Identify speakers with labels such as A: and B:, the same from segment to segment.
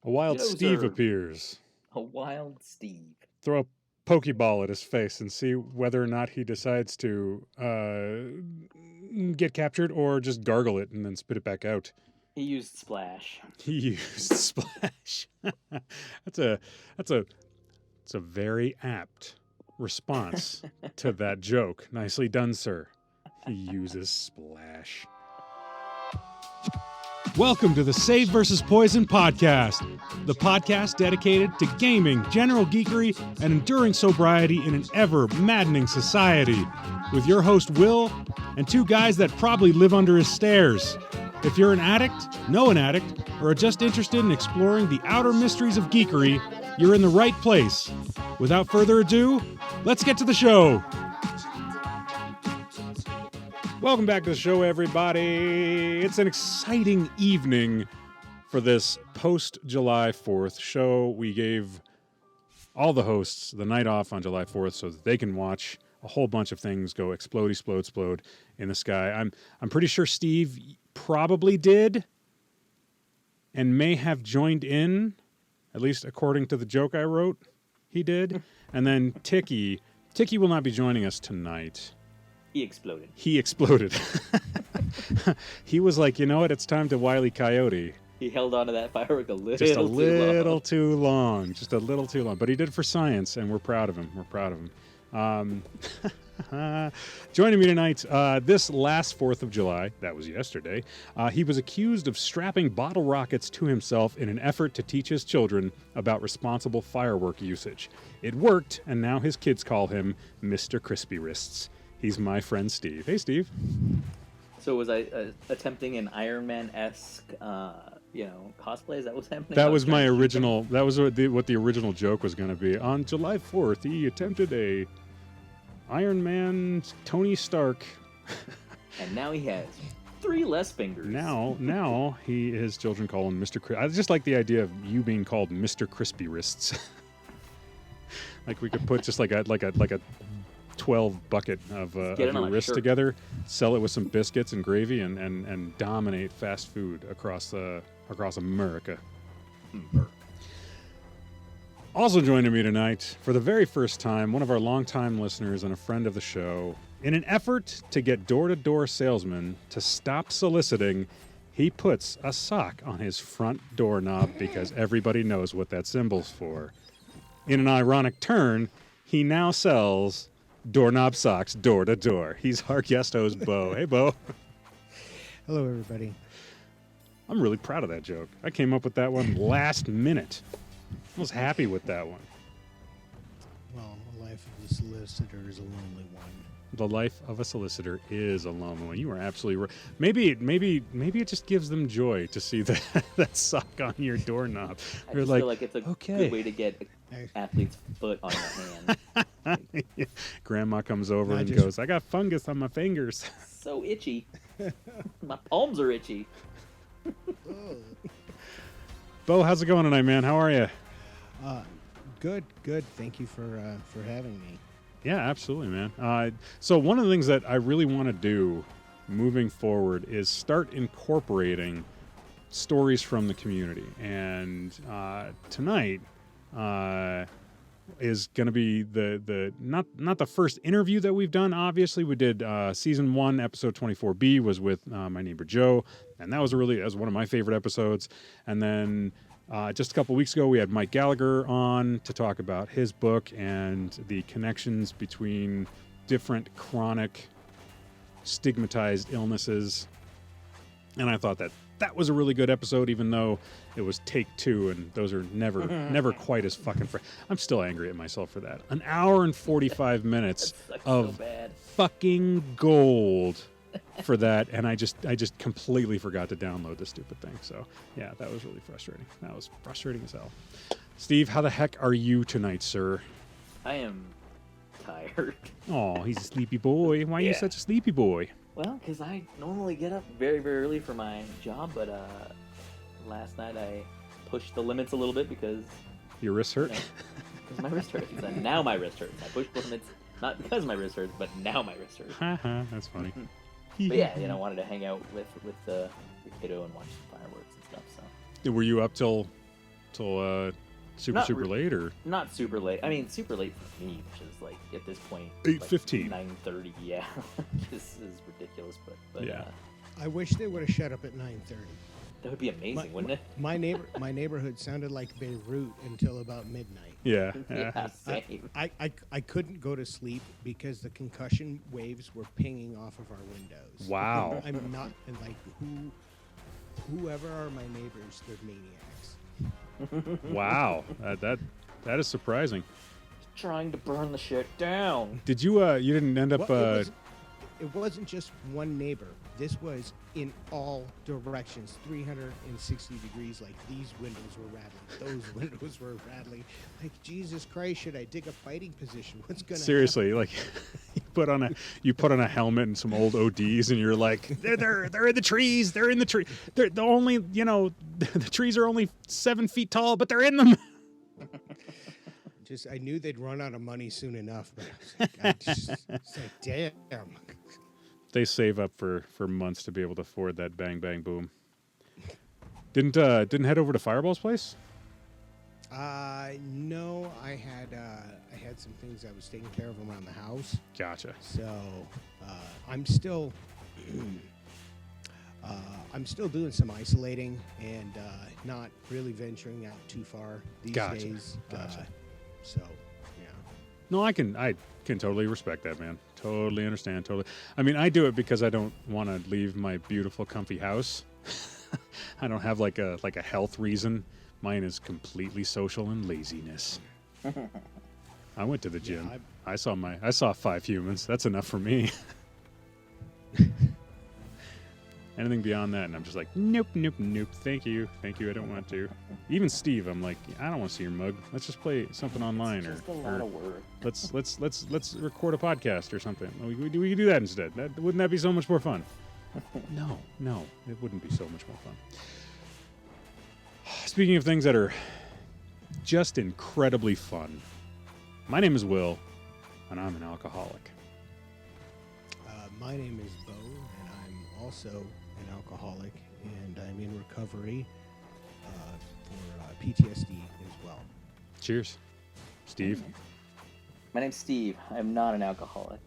A: A wild
B: Yo,
A: Steve
B: sir.
A: appears.
B: A wild Steve.
A: Throw a Pokeball at his face and see whether or not he decides to get captured or just gargle it and then spit it back out.
B: He used Splash.
A: He used Splash. That's a very apt response to that joke. Nicely done, sir. He uses Splash. Welcome to the Save vs. Poison podcast, the podcast dedicated to gaming, general geekery, and enduring sobriety in an ever-maddening society, with your host, Will, and two guys that probably live under his stairs. If you're an addict, know an addict, or are just interested in exploring the outer mysteries of geekery, you're in the right place. Without further ado, let's get to the show. Welcome back to the show, everybody. It's an exciting evening for this post-July 4th show. We gave all the hosts the night off on July 4th so that they can watch a whole bunch of things go explode in the sky. I'm pretty sure Steve probably did and may have joined in, at least according to the joke I wrote, he did. And then Tiki will not be joining us tonight.
B: He exploded.
A: He was like, you know what? It's time to Wile E. Coyote.
B: He held on to that firework a little
A: too long. Just a little too long. But he did it for science, and we're proud of him. Joining me tonight, this last 4th of July, that was yesterday, he was accused of strapping bottle rockets to himself in an effort to teach his children about responsible firework usage. It worked, and now his kids call him Mr. Crispy Wrists. He's my friend Steve. Hey, Steve.
B: So was I attempting an Iron Man-esque, cosplay? Is that what's happening?
A: That was my original. That was what the original joke was going to be. On July 4th, he attempted a Iron Man Tony Stark.
B: And now he has 3 less fingers.
A: Now his children call him Mr. I just like the idea of you being called Mr. Crispy Wrists. Like we could put just like a 12 bucket of your wrists together, sell it with some biscuits and gravy, and dominate fast food across America. Also joining me tonight, for the very first time, one of our longtime listeners and a friend of the show. In an effort to get door-to-door salesmen to stop soliciting, he puts a sock on his front doorknob because everybody knows what that symbol's for. In an ironic turn, he now sells doorknob socks door to door. He's our guest host, Bo. Hey, Bo.
C: Hello, everybody.
A: I'm really proud of that joke. I came up with that one last minute. I was happy with that one.
C: Well, the life of a solicitor is a lonely one.
A: The life of a solicitor is a lonely one. You are absolutely right. Maybe it just gives them joy to see that sock on your doorknob.
B: I just feel like it's a good way to get an athlete's foot on your hand.
A: Grandma comes over and goes, I got fungus on my fingers.
B: So itchy. My palms are itchy.
A: Bo, how's it going tonight, man? How are you?
C: Good. Thank you for having me.
A: Yeah, absolutely, man. So one of the things that I really want to do moving forward is start incorporating stories from the community. And tonight is going to be the not the first interview that we've done. Obviously, we did season 1, episode 24B was with my neighbor Joe, and that was one of my favorite episodes. And then just a couple weeks ago, we had Mike Gallagher on to talk about his book and the connections between different chronic stigmatized illnesses. And I thought that was a really good episode, even though it was take 2, and those are never quite as fucking I'm still angry at myself for that. An hour and 45 minutes of fucking gold for that, and I just completely forgot to download the stupid thing. So yeah, that was really frustrating. That was frustrating as hell. Steve, how the heck are you tonight, sir?
B: I am tired.
A: Oh, he's a sleepy boy. Why are you such a sleepy boy?
B: Well, because I normally get up very, very early for my job, but last night I pushed the limits a little bit because...
A: Your wrist hurt?
B: Because my wrist hurts. And now my wrist hurts. I pushed the limits, not because my wrist hurts, but now my wrist hurts.
A: Haha, that's funny.
B: But yeah, wanted to hang out with the kiddo and watch the fireworks and stuff. So.
A: Were you up till till
B: Not
A: super late, or
B: Not super late. I mean, super late for me, which is like at this point
A: 8:15.
B: 9:30. Yeah, this is ridiculous, but
A: Yeah.
C: I wish they would have shut up at 9:30.
B: that would be amazing, wouldn't it?
C: My neighborhood sounded like Beirut until about midnight.
A: yeah,
B: Yeah, same.
C: I couldn't go to sleep because the concussion waves were pinging off of our windows.
A: Wow.
C: I'm not and like whoever are my neighbors, they're maniacs.
A: Wow, that is surprising.
B: Trying to burn the shit down.
A: Did you you didn't end up
C: Well, it wasn't just one neighbor. This was in all directions, 360 degrees. Like these windows were rattling, those windows were rattling. Like Jesus Christ, should I take a fighting position? What's gonna
A: seriously like you put on a helmet and some old ODs, and you're like, they're in the trees, they're in the tree, they're the only the trees are only 7 feet tall, but they're in them.
C: Just I knew they'd run out of money soon enough, but it's like damn.
A: They save up for months to be able to afford that bang bang boom. Didn't head over to Fireball's place?
C: No, I had some things I was taking care of around the house.
A: Gotcha.
C: So I'm still doing some isolating and not really venturing out too far these
A: Gotcha.
C: days.
A: Gotcha.
C: So yeah.
A: No, I can totally respect that, man. Totally understand. Totally. I mean, I do it because I don't want to leave my beautiful, comfy house. I don't have like a health reason. Mine is completely social and laziness. I went to the gym. I saw 5 humans. That's enough for me. Anything beyond that, and I'm just like, nope. Thank you. I don't want to. Even Steve, I'm like, I don't want to see your mug. Let's just play something online,
B: It's just a lot of work.
A: let's record a podcast or something. We can do that instead. Wouldn't that be so much more fun? No, it wouldn't be so much more fun. Speaking of things that are just incredibly fun, my name is Will, and I'm an alcoholic.
C: My name is Bo, and I'm also an alcoholic, and I'm in recovery for PTSD as well.
A: Cheers, Steve.
B: My name's Steve. I'm not an alcoholic,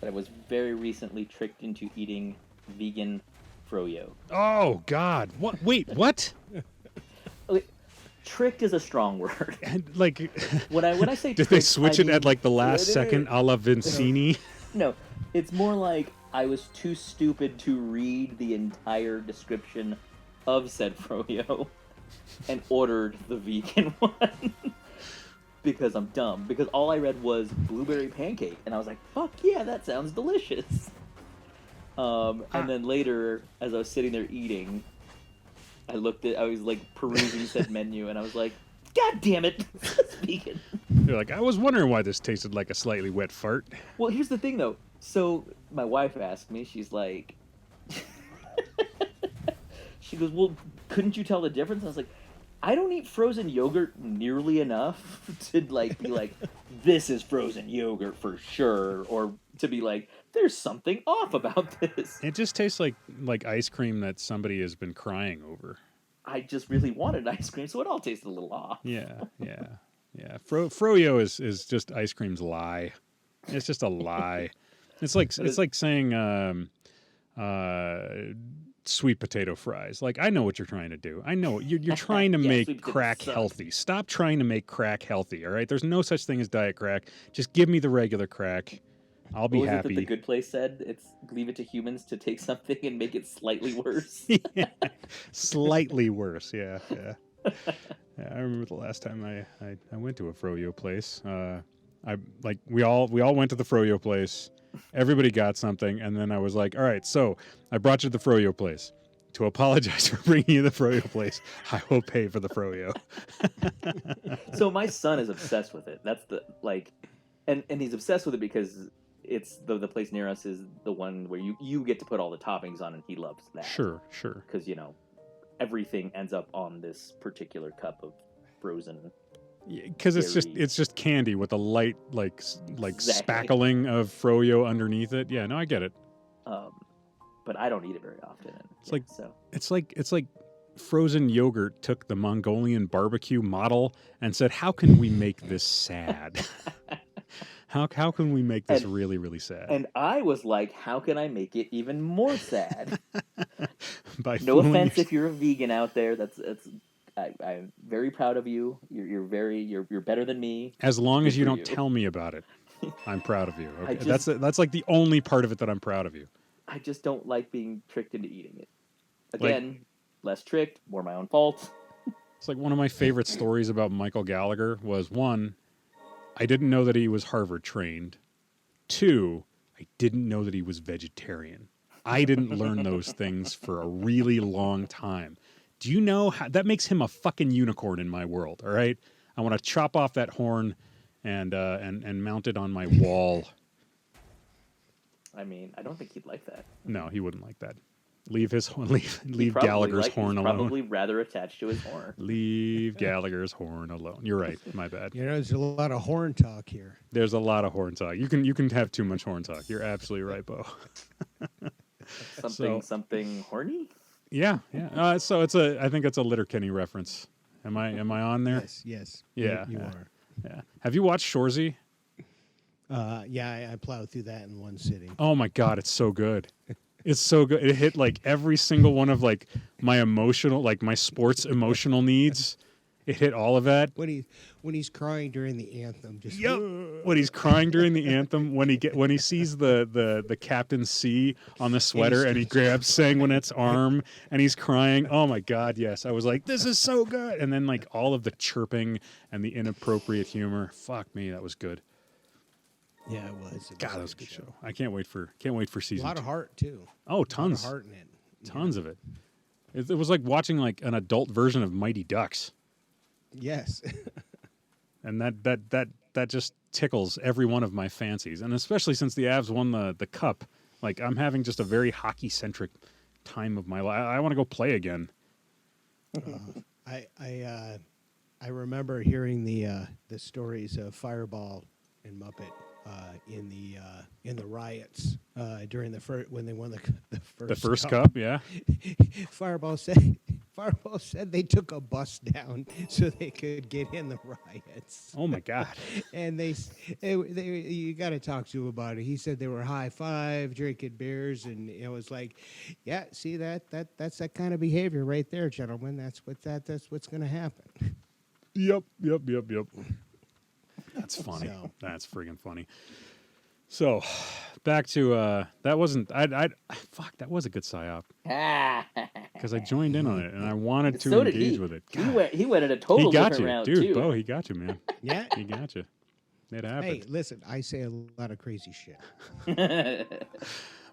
B: but I was very recently tricked into eating vegan Froyo.
A: Oh God! What? Wait, what?
B: Okay, tricked is a strong word.
A: And like,
B: When I say
A: did
B: tricked,
A: they switch
B: I
A: it
B: mean,
A: at like the last second, a la Vincini?
B: No, it's more like I was too stupid to read the entire description of said Froyo and ordered the vegan one. Because I'm dumb. Because all I read was blueberry pancake, and I was like, fuck yeah, that sounds delicious. And then later, as I was sitting there eating, I was like perusing said menu, and I was like, God damn it, it's vegan.
A: They're like, I was wondering why this tasted like a slightly wet fart.
B: Well, here's the thing, though. So my wife asked me, she's like, she goes, well, couldn't you tell the difference? I was like, I don't eat frozen yogurt nearly enough to like be like, this is frozen yogurt for sure, or to be like, there's something off about this.
A: It just tastes like ice cream that somebody has been crying over.
B: I just really wanted ice cream, so it all tasted a little off.
A: Yeah. Froyo is just ice cream's lie. It's just a lie. It's like saying sweet potato fries. Like, I know what you're trying to do. I know you're trying to
B: Yeah,
A: make
B: sweet potato
A: crack
B: sucks.
A: healthy. Stop trying to make crack healthy. All right, there's no such thing as diet crack. Just give me the regular crack. I'll be
B: What was it
A: happy.
B: that the Good Place said? It's leave it to humans to take something and make it slightly worse.
A: Yeah, slightly worse. Yeah. I remember the last time I went to a Froyo place. We all went to the Froyo place. Everybody got something, and then I was like, all right, so I brought you to the Froyo place. To apologize for bringing you to the Froyo place, I will pay for the Froyo.
B: So my son is obsessed with it. That's the and he's obsessed with it because it's the place near us is the one where you get to put all the toppings on, and he loves that.
A: Sure.
B: Because everything ends up on this particular cup of frozen.
A: Because it's just candy with a light like
B: Exactly.
A: spackling of Froyo underneath it. Yeah, no, I get it.
B: But I don't eat it very often. And,
A: It's like-
B: so
A: It's like Frozen Yogurt took the Mongolian barbecue model and said, "How can we make this sad? How can we make this really, really sad?"
B: And I was like, how can I make it even more sad?
A: By
B: No
A: fooling
B: offense
A: your-
B: if you're a vegan out there. I'm very proud of you. You're better than me.
A: As long as
B: Good
A: you
B: for
A: don't
B: you.
A: tell me about it, I'm proud of you.
B: I
A: Okay,
B: just-
A: that's like the only part of it that I'm proud of you.
B: I just don't like being tricked into eating it. Again, less tricked, more my own fault.
A: It's like one of my favorite stories about Michael Gallagher was, one, I didn't know that he was Harvard trained. Two, I didn't know that he was vegetarian. I didn't learn those things for a really long time. Do you know how that makes him a fucking unicorn in my world? All right, I want to chop off that horn and mount it on my wall.
B: I mean, I don't think he'd like that.
A: No, he wouldn't like that. Leave
B: He'd probably
A: Gallagher's
B: like-
A: horn
B: he's
A: alone.
B: Probably rather attached to his horn.
A: Leave Gallagher's horn alone. You're right. My bad.
C: You know, there's a lot of horn talk here.
A: There's a lot of horn talk. You can have too much horn talk. You're absolutely right, Bo.
B: Something horny.
A: Yeah. So I think it's a Letterkenny reference. Am I on there?
C: Yes.
A: Yeah,
C: You
A: yeah.
C: are.
A: Yeah. Have you watched Shoresy?
C: Yeah, I plowed through that in one sitting.
A: Oh my God, it's so good. It's so good. It hit like every single one of like my emotional, like my sports emotional needs. It hit all of that.
C: When he's crying during the anthem, just
A: When he's crying during the anthem, when he sees the Captain C on the sweater and he grabs Sanguinette's arm and he's crying. Oh my God, yes. I was like, this is so good. And then like all of the chirping and the inappropriate humor. Fuck me, that was good.
C: Yeah, it was.
A: God, that was a good show. I can't wait for
C: A
A: season
C: lot
A: 2.
C: of heart too.
A: Oh,
C: A lot
A: tons.
C: of heart in it.
A: Tons of it. It was like watching like an adult version of Mighty Ducks.
C: Yes.
A: And that just tickles every one of my fancies. And especially since the Avs won the cup, like I'm having just a very hockey centric time of my life. I want to go play again.
C: I remember hearing the stories of Fireball and Muppet in the riots during when they won the
A: First cup, yeah.
C: Fireball said they took a bus down so they could get in the riots.
A: Oh my God.
C: And they you got to talk to him about it. He said they were high five, drinking beers, and it was like, yeah, see that's that kind of behavior right there, gentlemen. That's what's going to happen.
A: Yep. That's funny.
C: So.
A: That's friggin' funny. So, back to that wasn't fuck, that was a good psyop because I joined in on it and I wanted to
B: So did
A: engage
B: he.
A: with it.
B: He went at a total
A: He got
B: different
A: you,
B: route
A: dude.
B: too.
A: Bo, he got you, man.
C: Yeah.
A: He got you. It happened.
C: Hey, listen, I say a lot of crazy shit.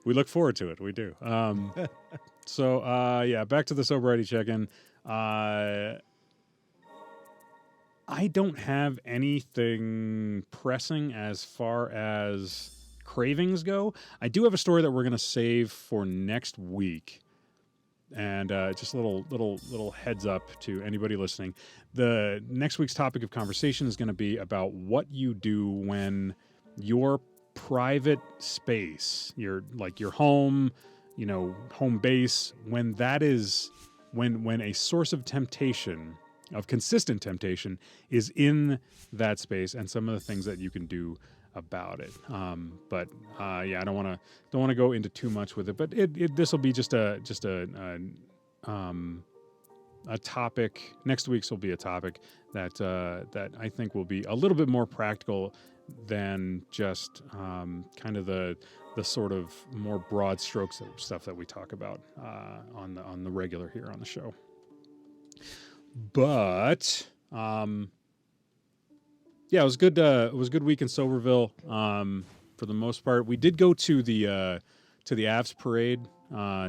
A: We look forward to it. We do. So, yeah, back to the sobriety check-in. I don't have anything pressing as far as cravings go. I do have a story that we're going to save for next week. And just a little heads up to anybody listening. The next week's topic of conversation is going to be about what you do when your private space, your home, home base, when that is when a source of temptation, of consistent temptation, is in that space, and some of the things that you can do about it. But yeah, I don't want to go into too much with it. But this will be just a topic. Next week's will be a topic that I think will be a little bit more practical than just kind of the sort of more broad strokes of stuff that we talk about on the regular here on the show. But yeah, it was good. It was a good week in Soberville for the most part. We did go to the Avs parade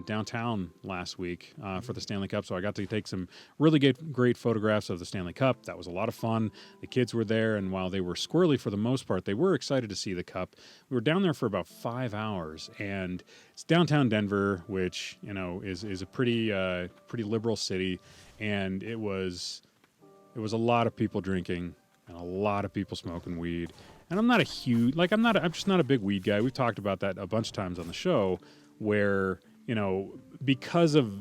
A: downtown last week for the Stanley Cup, so I got to take some really great photographs of the Stanley Cup. That was a lot of fun. The kids were there, and while they were squirrely for the most part, they were excited to see the Cup. We were down there for about 5 hours, and it's downtown Denver, which is a pretty liberal city, and it was a lot of people drinking and a lot of people smoking weed. And I'm just not a big weed guy. We've talked about that a bunch of times on the show, where because of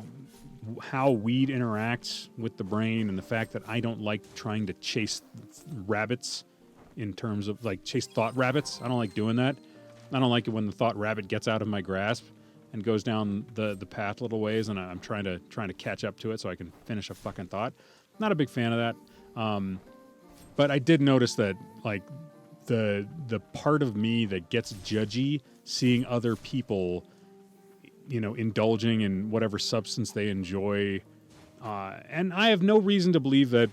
A: how weed interacts with the brain, and the fact that I don't like trying to chase rabbits in terms of like chase thought rabbits. I don't like doing that. I don't like it when the thought rabbit gets out of my grasp and goes down the path a little ways, and I'm trying to catch up to it so I can finish a fucking thought. Not a big fan of that. But I did notice that like the part of me that gets judgy seeing other people, indulging in whatever substance they enjoy, and I have no reason to believe that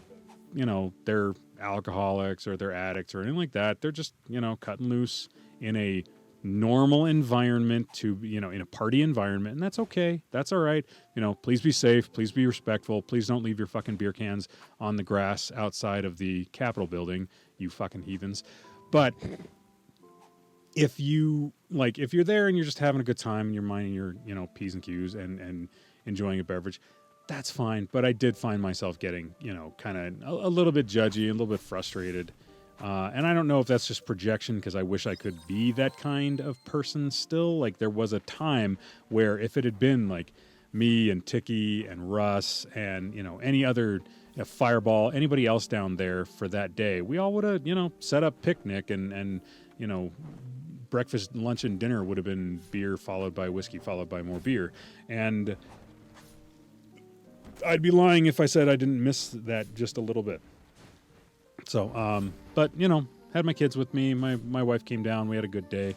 A: they're alcoholics or they're addicts or anything like that. They're just cutting loose in a normal environment in a party environment, and that's okay. That's all right. Please be safe. Please be respectful. Please don't leave your fucking beer cans on the grass outside of the Capitol building, you fucking heathens. But if you're there and you're just having a good time and you're minding your P's and Q's and enjoying a beverage, that's fine. But I did find myself getting kind of a little bit judgy, a little bit frustrated. And I don't know if that's just projection, because I wish I could be that kind of person still. Like, there was a time where if it had been like me and Tiki and Russ and any other Fireball, anybody else down there for that day, we all would have set up picnic and breakfast, lunch, and dinner would have been beer followed by whiskey followed by more beer. And I'd be lying if I said I didn't miss that just a little bit. So, but had my kids with me. My wife came down. We had a good day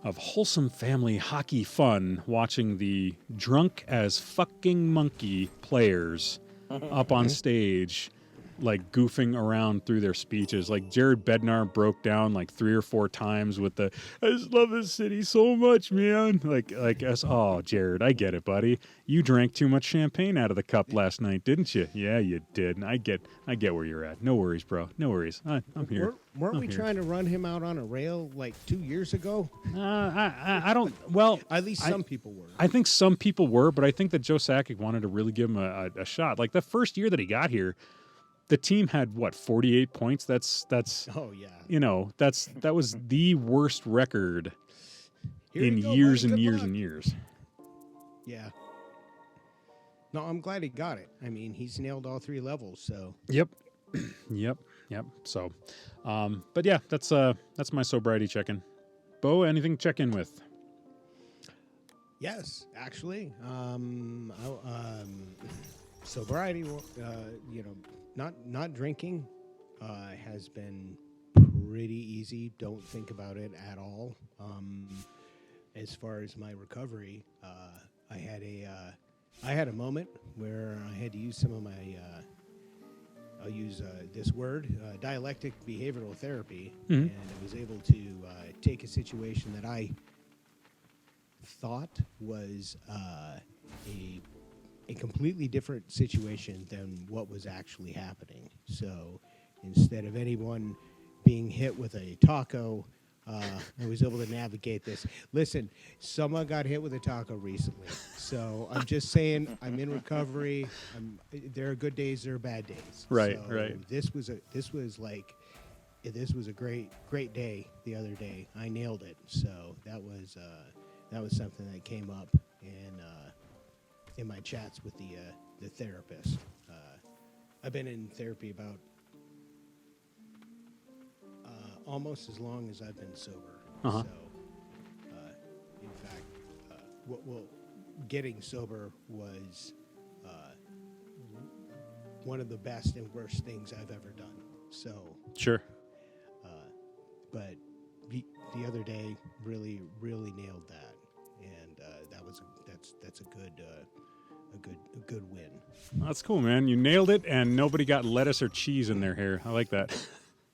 A: of wholesome family hockey fun, watching the drunk as fucking monkey players up on stage, like goofing around through their speeches. Like Jared Bednar broke down like 3 or 4 times with the "I just love this city so much, man." Like us. Oh, Jared, I get it, buddy. You drank too much champagne out of the cup last night, didn't you? Yeah, you did. And I get where you're at. No worries, bro. No worries. I'm here.
C: Weren't we trying to run him out on a rail like 2 years ago?
A: I don't. Well,
C: at least some people were.
A: I think some people were, but I think that Joe Sakic wanted to really give him a shot. Like the first year that he got here, the team had 48 points. That's
C: oh yeah.
A: That was the worst record in
C: go,
A: years
C: buddy.
A: and
C: Good
A: years
C: luck.
A: and years.
C: Yeah. No, I'm glad he got it. I mean, he's nailed all 3 levels. So.
A: Yep. So, but yeah, that's my sobriety check-in. Bo, anything to check in with?
C: Yes, actually. Sobriety, not drinking has been pretty easy. Don't think about it at all. As far as my recovery, I had a moment where I had to use some of my I'll use this word, dialectic behavioral therapy, and I was able to take a situation that I thought was a completely different situation than what was actually happening. So instead of anyone being hit with a taco, I was able to navigate this. Listen, someone got hit with a taco recently. So I'm just saying, I'm in recovery. There are good days, there are bad days.
A: Right,
C: so
A: right.
C: This was a great day the other day. I nailed it. So that was something that came up in my chats with the therapist. I've been in therapy about almost as long as I've been sober.
A: Uh-huh.
C: So, in fact, getting sober was one of the best and worst things I've ever done. So,
A: Sure.
C: but the other day really nailed that, and that's a good win.
A: That's cool, man. You nailed it, and nobody got lettuce or cheese in their hair. I like that.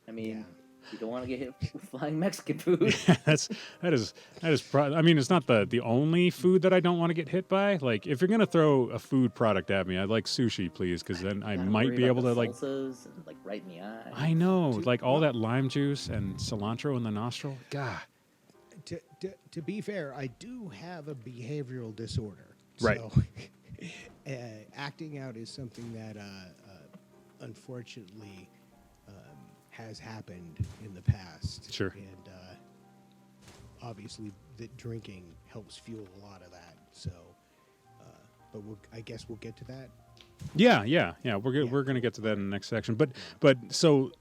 B: I mean,
C: Yeah.
B: you don't want to get hit with flying Mexican food.
A: that is. I mean, it's not the only food that I don't want to get hit by. Like, if you're gonna throw a food product at me, I'd like sushi, please, because then I
B: Gotta
A: might
B: worry
A: be
B: about
A: able to
B: the
A: like.
B: salsas and, like right in the eye.
A: I know, like all that lime juice and cilantro in the nostril. God.
C: To be fair, I do have a behavioral disorder.
A: Right.
C: So, acting out is something that, unfortunately, has happened in the past.
A: Sure.
C: And obviously, the drinking helps fuel a lot of that. So, but I guess we'll get to that.
A: Yeah. We're gonna get to that in the next section. But so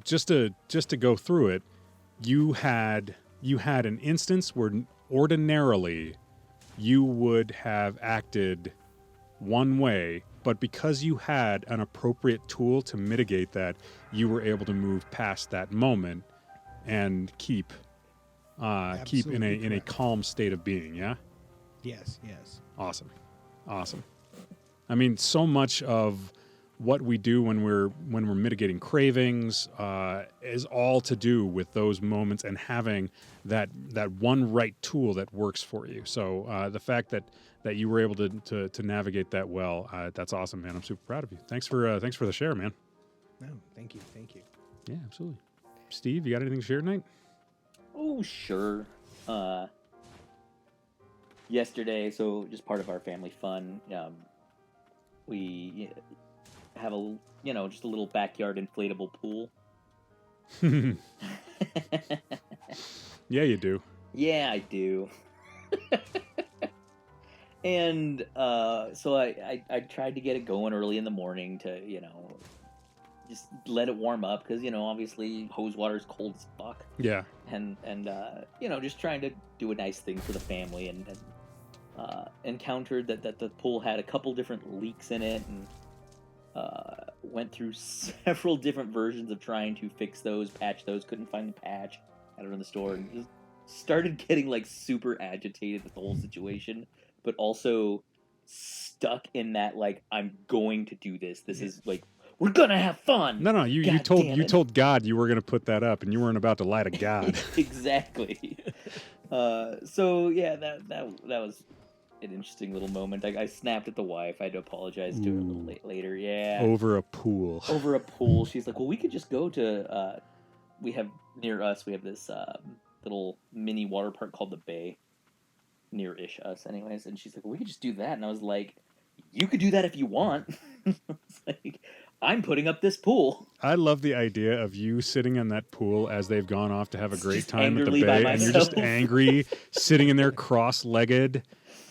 A: just to go through it, you had an instance where ordinarily you would have acted one way, but because you had an appropriate tool to mitigate that, you were able to move past that moment and keep in a calm state of being. Yeah.
C: Yes.
A: Awesome. I mean, so much of what we do when we're mitigating cravings is all to do with those moments and having that one right tool that works for you. So the fact that you were able to navigate that well, that's awesome, man. I'm super proud of you. Thanks for the share, man.
C: No, thank you.
A: Yeah, absolutely. Steve, you got anything to share tonight?
B: Oh, sure. Yesterday, so just part of our family fun, we have just a little backyard inflatable pool.
A: Yeah, you do.
B: Yeah, I do. And so I tried to get it going early in the morning to, just let it warm up because, obviously hose water is cold as fuck.
A: Yeah.
B: And just trying to do a nice thing for the family and encountered that the pool had a couple different leaks in it and went through several different versions of trying to fix those, patch those, couldn't find the patch, got it in the store, and just started getting like super agitated with the whole situation, but also stuck in that like, I'm going to do this. This is like, we're gonna have fun.
A: No, you told God you were gonna put that up, and you weren't about to lie to God.
B: Exactly. So yeah, that was an interesting little moment. I snapped at the wife. I had to apologize to her a little later. Yeah.
A: Over a pool.
B: Over a pool. She's like, well, we could just go to. We have near us. We have this little mini water park called the Bay. Near-ish us, anyways. And she's like, well, we could just do that. And I was like, you could do that if you want. It's like, I'm putting up this pool.
A: I love the idea of you sitting in that pool as they've gone off to have a great
B: Just
A: time at the
B: angrily by
A: Bay, and you're just
B: myself.
A: angry, sitting in there cross-legged,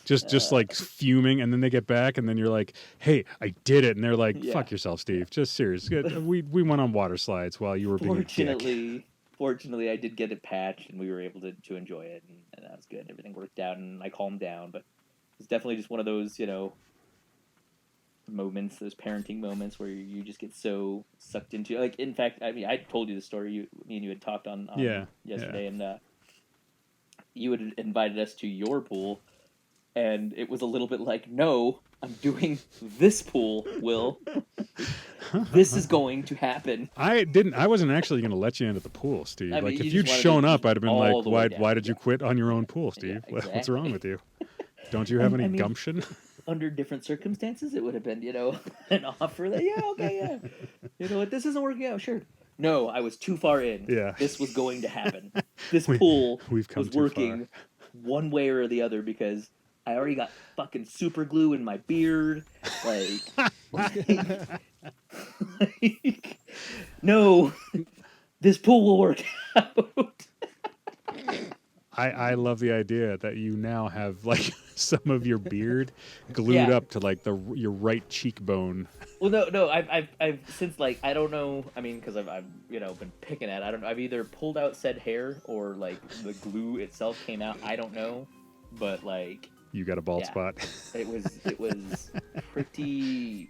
A: just like fuming, and then they get back, and then you're like, "Hey, I did it," and they're like,
B: Yeah.
A: "Fuck yourself, Steve. Just serious. We went on water slides while you were being a dick."
B: Fortunately, I did get it patched, and we were able to enjoy it, and that was good. Everything worked out, and I calmed down. But it's definitely just one of those, moments, those parenting moments where you just get so sucked into. Like, in fact, I mean, I told you the story. Me and you had talked on yesterday, and you had invited us to your pool, and it was a little bit like, no, I'm doing this pool, Will. This is going to happen.
A: I wasn't actually going to let you into the pool, Steve.
B: I mean,
A: like,
B: you
A: if
B: just
A: you'd
B: wanted
A: shown
B: to
A: up, I'd have been
B: all the way
A: like,
B: down.
A: why did you quit on your own pool, Steve?
B: Yeah,
A: What's
B: exactly.
A: wrong with you? Don't you have any gumption?
B: Under different circumstances, it would have been, an offer that, yeah, okay, yeah. You know what, this isn't working out, sure. No, I was too far in.
A: Yeah.
B: This was going to happen. This pool
A: we've come
B: was
A: too
B: working one way or the other because I already got fucking super glue in my beard. Like no, this pool will work out.
A: I love the idea that you now have like some of your beard glued up to like your right cheekbone.
B: Well, no, I've since like I don't know. I mean, because I've been picking at. I don't know. I've either pulled out said hair or like the glue itself came out. I don't know, but like
A: you got a bald spot.
B: It was pretty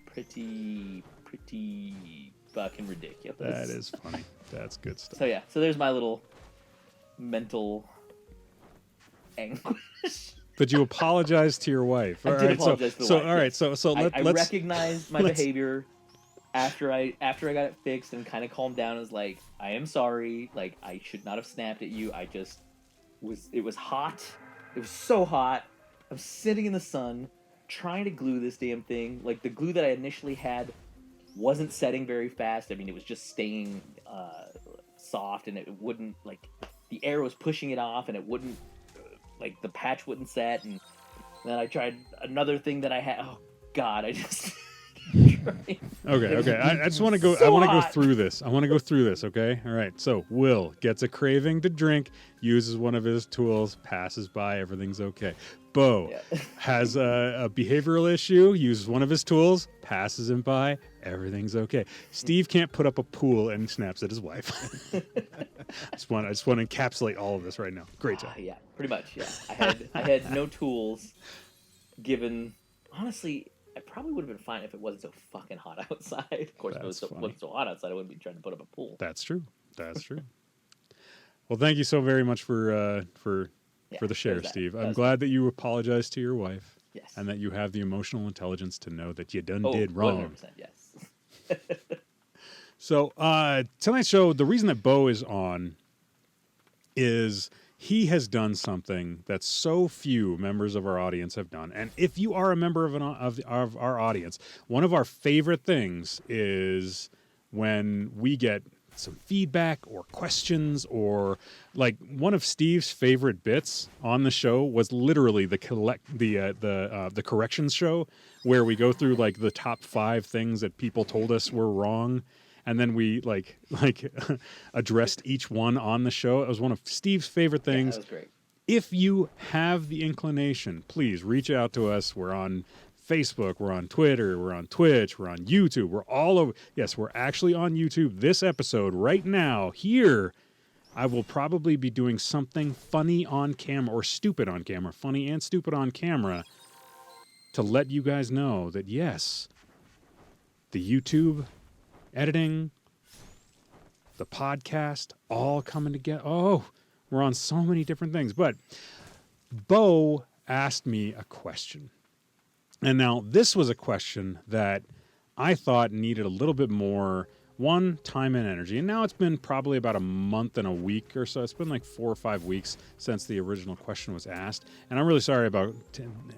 B: fucking ridiculous.
A: That is funny. That's good stuff.
B: So yeah, so there's my little mental anguish.
A: But you apologized to your wife.
B: I did apologize to the wife.
A: All right, so
B: I
A: let's
B: recognized my behavior after I got it fixed and kind of calmed down. I was like, I am sorry. Like, I should not have snapped at you. I just it was hot. It was so hot. I'm sitting in the sun trying to glue this damn thing. Like, the glue that I initially had wasn't setting very fast. I mean, it was just staying soft, and it wouldn't, like, the air was pushing it off, and it wouldn't, like, the patch wouldn't set. And then I tried another thing that I had. Oh God, I just
A: okay. I just want to go.
B: So
A: I want to go
B: hot.
A: through this. Okay. All right. So Will gets a craving to drink, uses one of his tools, passes by. Everything's okay. Bo
B: Yeah.
A: has a behavioral issue, uses one of his tools, passes him by, everything's okay. Steve can't put up a pool and snaps at his wife. I just want to encapsulate all of this right now. Great job.
B: Yeah, pretty much. Yeah, I had no tools. Given honestly, I probably would have been fine if it wasn't so fucking hot outside. Of course, if it
A: That's funny.
B: wasn't so hot outside, I wouldn't be trying to put up a pool.
A: That's true. That's true. Well, thank you so very much for
B: Yeah,
A: the share,
B: there's that.
A: Steve. I'm
B: That's
A: glad that you apologized to your wife.
B: Yes.
A: And that you have the emotional intelligence to know that you done
B: Oh,
A: did wrong.
B: 100%, yes.
A: So tonight's show, the reason that Bo is on is he has done something that so few members of our audience have done. And if you are a member of our audience, one of our favorite things is when we get some feedback or questions, or like one of Steve's favorite bits on the show was literally the corrections show, where we go through like the top 5 things that people told us were wrong, and then we like addressed each one on the show. It was one of Steve's favorite
B: Yeah,
A: things.
B: that was great.
A: If you have the inclination, please reach out to us. We're on Facebook, we're on Twitter, we're on Twitch, we're on YouTube, we're all over. Yes, we're actually on YouTube. This episode right now, here, I will probably be doing something funny on camera, or stupid on camera, funny and stupid on camera, to let you guys know that yes, the YouTube editing, the podcast, all coming together. Oh, we're on so many different things. But Bo asked me a question. And now this was a question that I thought needed a little bit more, one, time and energy. And now it's been probably about a month and a week or so. It's been like 4 or 5 weeks since the original question was asked. And I'm really sorry about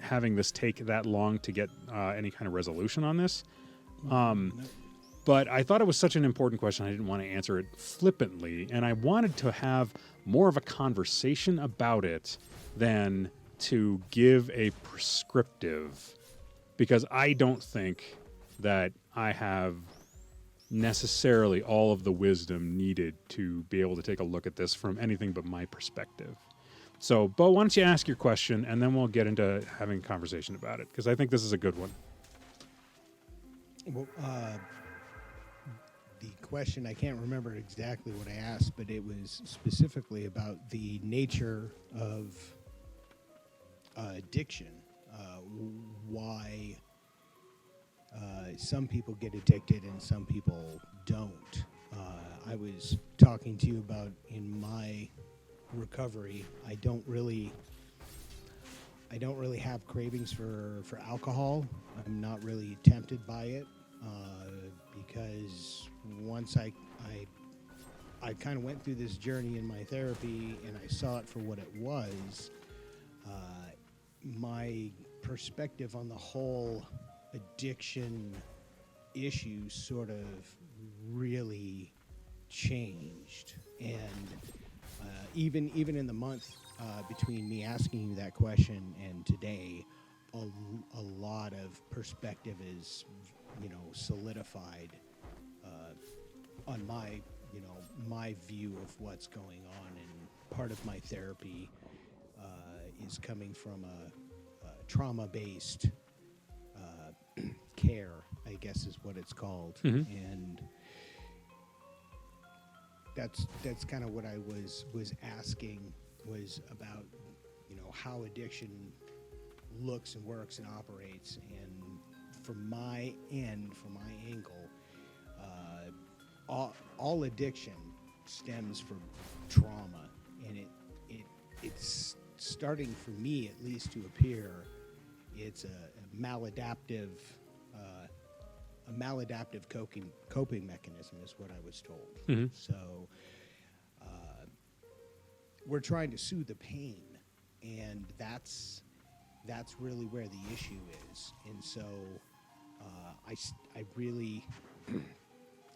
A: having this take that long to get any kind of resolution on this. But I thought it was such an important question, I didn't want to answer it flippantly. And I wanted to have more of a conversation about it than to give a prescriptive, because I don't think that I have necessarily all of the wisdom needed to be able to take a look at this from anything but my perspective. So, Bo, why don't you ask your question, and then we'll get into having a conversation about it, because I think this is a good one.
C: Well, the question, I can't remember exactly what I asked, but it was specifically about the nature of addiction. Why some people get addicted and some people don't. I was talking to you about in my recovery, I don't really have cravings for alcohol. I'm not really tempted by it because once I kind of went through this journey in my therapy and I saw it for what it was. My perspective on the whole addiction issue sort of really changed, and even in the month between me asking you that question and today, a lot of perspective is solidified on my my view of what's going on, and part of my therapy is coming from a trauma-based care, I guess is what it's called.
A: Mm-hmm.
C: And that's kind of what I was asking, was about how addiction looks and works and operates. And from my angle, all addiction stems from trauma, and it's starting, for me at least, to appear it's a maladaptive coping mechanism is what I was told.
A: Mm-hmm.
C: So we're trying to soothe the pain, and that's really where the issue is. And so I really,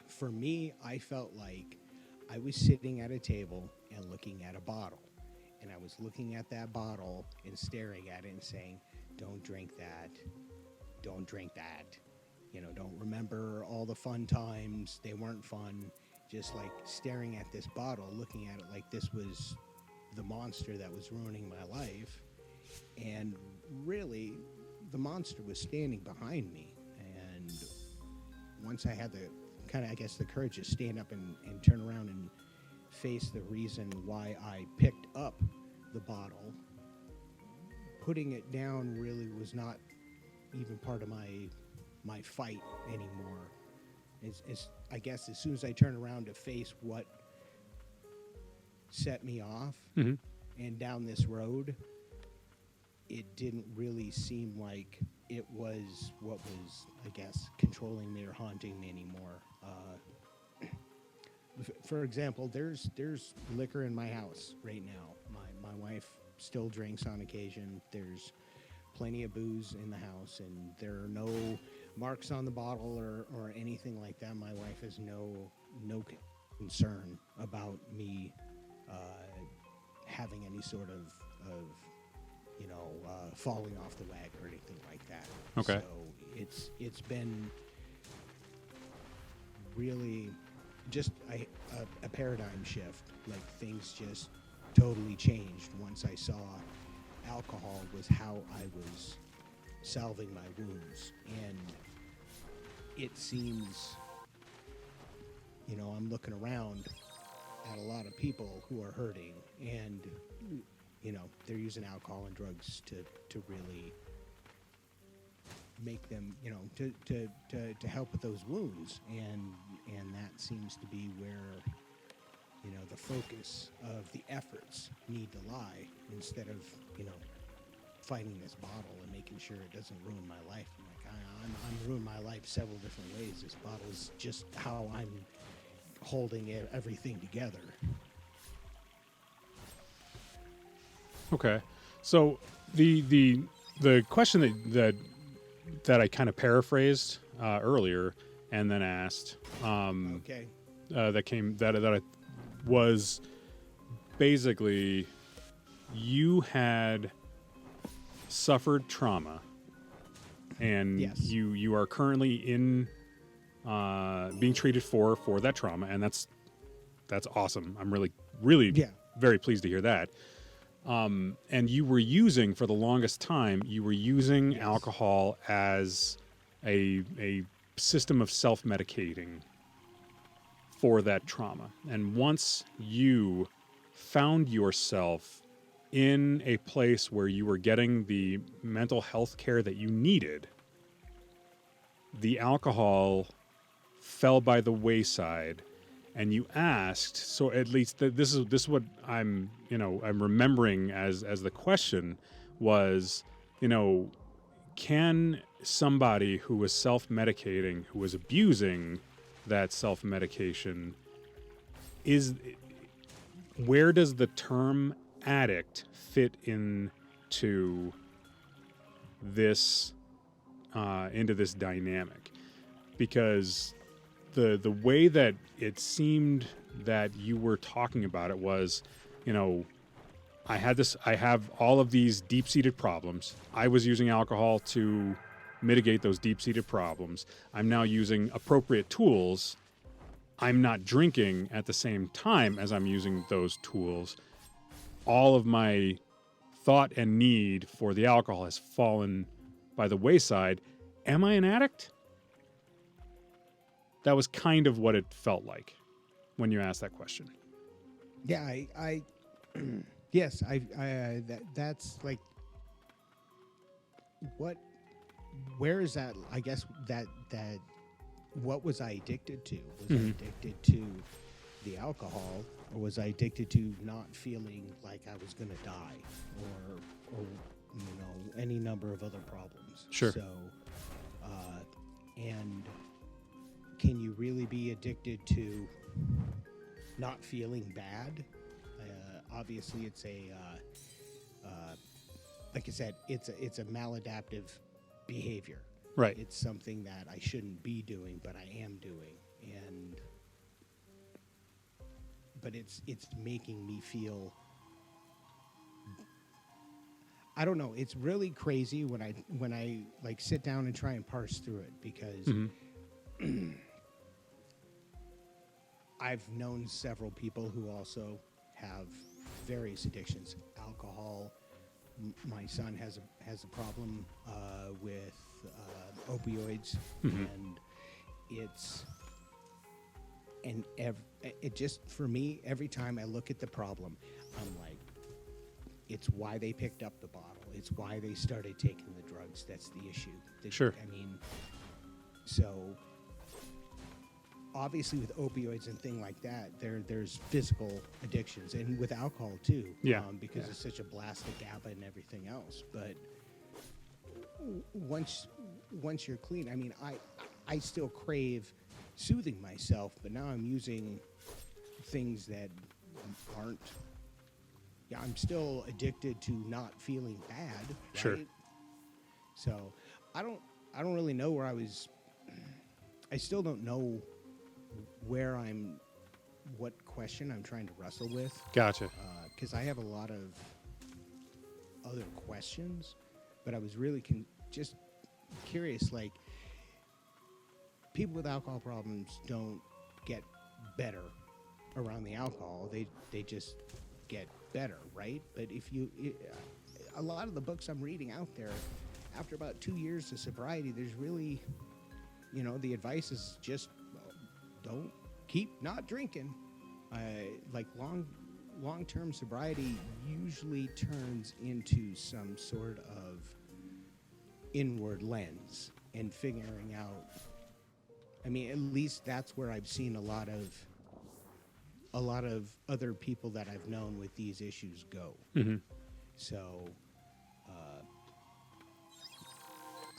C: for me, I felt like I was sitting at a table and looking at a bottle. And I was looking at that bottle and staring at it and saying, don't drink that. Don't drink that. Don't remember all the fun times. They weren't fun. Just like staring at this bottle, looking at it like this was the monster that was ruining my life. And really, the monster was standing behind me. And once I had the kind of, I guess, the courage to stand up and turn around and face the reason why I picked up the bottle, putting it down really was not even part of my fight anymore. I guess as soon as I turned around to face what set me off
A: Mm-hmm.
C: and down this road, it didn't really seem like it was what was, I guess, controlling me or haunting me anymore. For example, there's liquor in my house right now. My wife still drinks on occasion. There's plenty of booze in the house, and there are no marks on the bottle or anything like that. My wife has no concern about me having any sort of falling off the wagon or anything like that.
A: Okay.
C: So it's been really just a paradigm shift. Like, things just totally changed once I saw alcohol was how I was salving my wounds. And it seems, I'm looking around at a lot of people who are hurting, and they're using alcohol and drugs to really make them, to help with those wounds, and that seems to be where the focus of the efforts need to lie, instead of fighting this bottle and making sure it doesn't ruin my life. I'm ruining my life several different ways. This bottle is just how I'm holding everything together.
A: Okay. So the question that I kind of paraphrased earlier and then asked
C: Okay.
A: that I was basically, you had suffered trauma, and
C: Yes.
A: you are currently in being treated for that trauma, and that's awesome. I'm really
C: Yeah.
A: very pleased to hear that. And you were using, for the longest time,
C: Yes.
A: alcohol as a system of self-medicating for that trauma. And once you found yourself in a place where you were getting the mental health care that you needed, the alcohol fell by the wayside, and you asked, so at least this is what I'm remembering as the question was, can somebody who was self-medicating, who was abusing that self-medication, where does the term addict fit into this dynamic? Because the way that it seemed that you were talking about it was, I have all of these deep-seated problems. I was using alcohol to mitigate those deep-seated problems. I'm now using appropriate tools. I'm not drinking at the same time as I'm using those tools. All of my thought and need for the alcohol has fallen by the wayside. Am I an addict? That was kind of what it felt like when you asked that question.
C: Yeah, I yes, that's like, where is that? I guess that what was I addicted to? Was I addicted to the alcohol, or was I addicted to not feeling like I was going to die, or any number of other problems?
A: Sure.
C: So, and can you really be addicted to not feeling bad? Obviously, it's like I said, it's a maladaptive behavior.
A: Right.
C: It's something that I shouldn't be doing, but I am doing, but it's making me feel. I don't know. It's really crazy when I like sit down and try and parse through it, because I've known several people who also have various addictions: alcohol, my son has a problem with opioids,
A: Mhm.
C: and it's it just, for me, every time I look at the problem, I'm like, it's why they picked up the bottle. It's why they started taking the drugs. That's the issue.
A: Sure.
C: I mean, so obviously with opioids and things like that, there's physical addictions, and with alcohol too.
A: Yeah.
C: Because it's such a blast of GABA and everything else. But once you're clean, I mean, I still crave soothing myself, but now I'm using things that aren't. Yeah, I'm still addicted to not feeling bad. Right?
A: Sure.
C: So I don't really know where I was. I still don't know what question I'm trying to wrestle with.
A: Gotcha.
C: Because I have a lot of other questions, but I was really just curious. Like, people with alcohol problems don't get better around the alcohol; they just get better, right? But a lot of the books I'm reading out there, after about 2 years of sobriety, there's really, the advice is just don't keep not drinking. Like long-term sobriety usually turns into some sort of inward lens and figuring out. I mean, at least that's where I've seen a lot of other people that I've known with these issues go.
A: Mm-hmm.
C: So,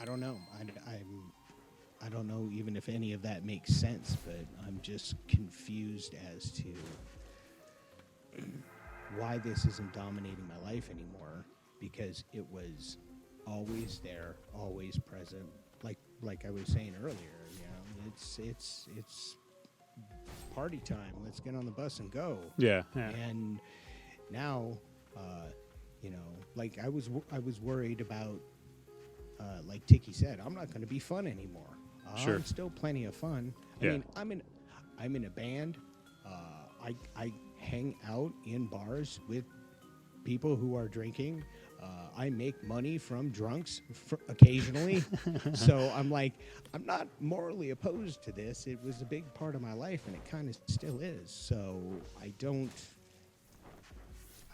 C: I don't know. I don't know even if any of that makes sense, but I'm just confused as to why this isn't dominating my life anymore, because it was always there, always present. Like I was saying earlier, it's party time. Let's get on the bus and go.
A: Yeah.
C: And now, like I was worried about, like Tiki said, I'm not going to be fun anymore.
A: Sure.
C: I'm still plenty of fun.
A: Yeah.
C: I mean, I'm in a band. I hang out in bars with people who are drinking. I make money from drunks occasionally. So I'm like, I'm not morally opposed to this. It was a big part of my life, and it kind of still is. So I don't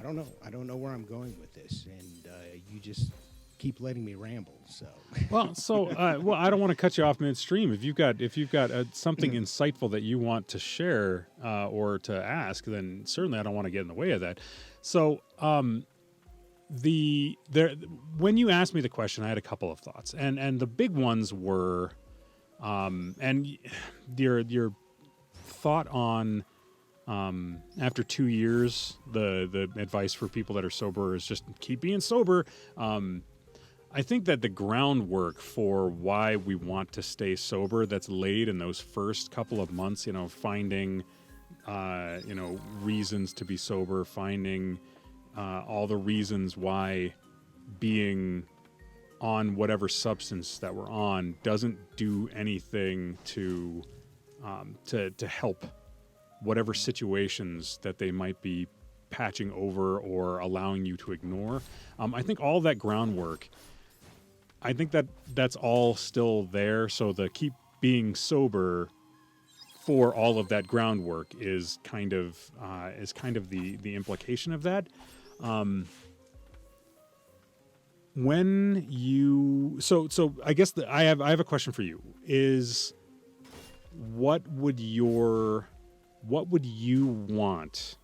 C: know. I don't know where I'm going with this, and you just keep letting me ramble. So
A: Well, I don't want to cut you off midstream. If you've got something insightful that you want to share or to ask, then certainly I don't want to get in the way of that. So, when you asked me the question, I had a couple of thoughts, and the big ones were, and your thought on, after 2 years, the advice for people that are sober is just keep being sober. I think that the groundwork for why we want to stay sober, that's laid in those first couple of months, finding, reasons to be sober, finding all the reasons why being on whatever substance that we're on doesn't do anything to help whatever situations that they might be patching over or allowing you to ignore. I think all that groundwork, I think that's all still there. So the keep being sober for all of that groundwork is kind of the implication of that. When you so I guess I have a question for you. Is what would you want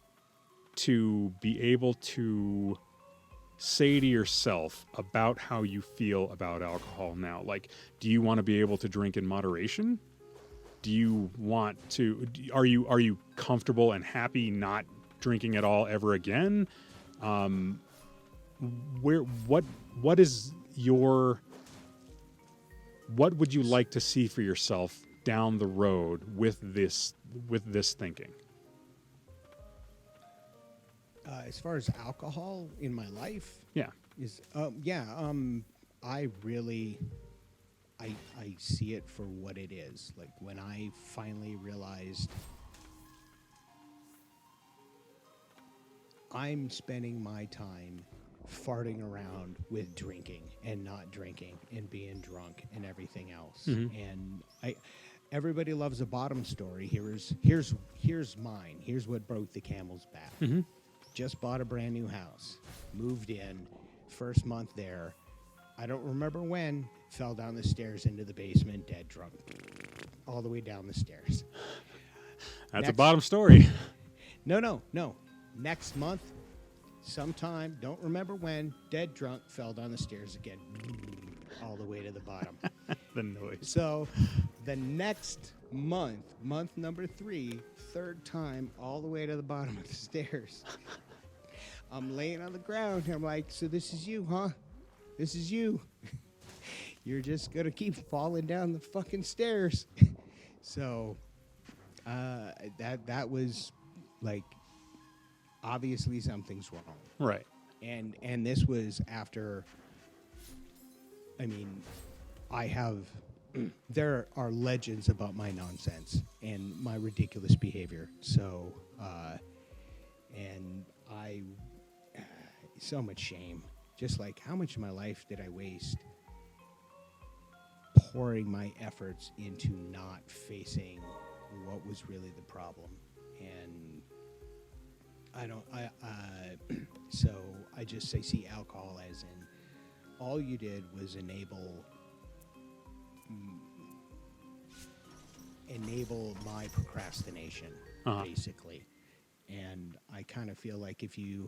A: to be able to say to yourself about how you feel about alcohol now? Like, do you want to be able to drink in moderation? Do you want to? Are you comfortable and happy not drinking at all ever again? What would you like to see for yourself down the road with this thinking?
C: As far as alcohol in my life,
A: Yeah.
C: I really, I see it for what it is. Like, when I finally realized I'm spending my time farting around with drinking and not drinking and being drunk and everything else.
A: Mhm.
C: And everybody loves a bottom story. Here's mine. Here's what broke the camel's back.
A: Mhm.
C: Just bought a brand new house, moved in, first month there. I don't remember when, fell down the stairs into the basement, dead drunk, all the way down the stairs.
A: That's a
C: Next-
A: bottom story.
C: No. Next month, sometime, don't remember when, dead drunk, fell down the stairs again, all the way to the bottom.
A: The noise.
C: So the next month number 3, third time, all the way to the bottom of the stairs. I'm laying on the ground. I'm like, so this is you, huh? This is you. You're just going to keep falling down the fucking stairs. So that was like, obviously something's wrong.
A: Right.
C: And this was after, I mean, I have, there are legends about my nonsense and my ridiculous behavior. So, and I, so much shame. Just like, how much of my life did I waste pouring my efforts into not facing what was really the problem? And so I see alcohol as in all you did was enable my procrastination, basically. And I kind of feel like if you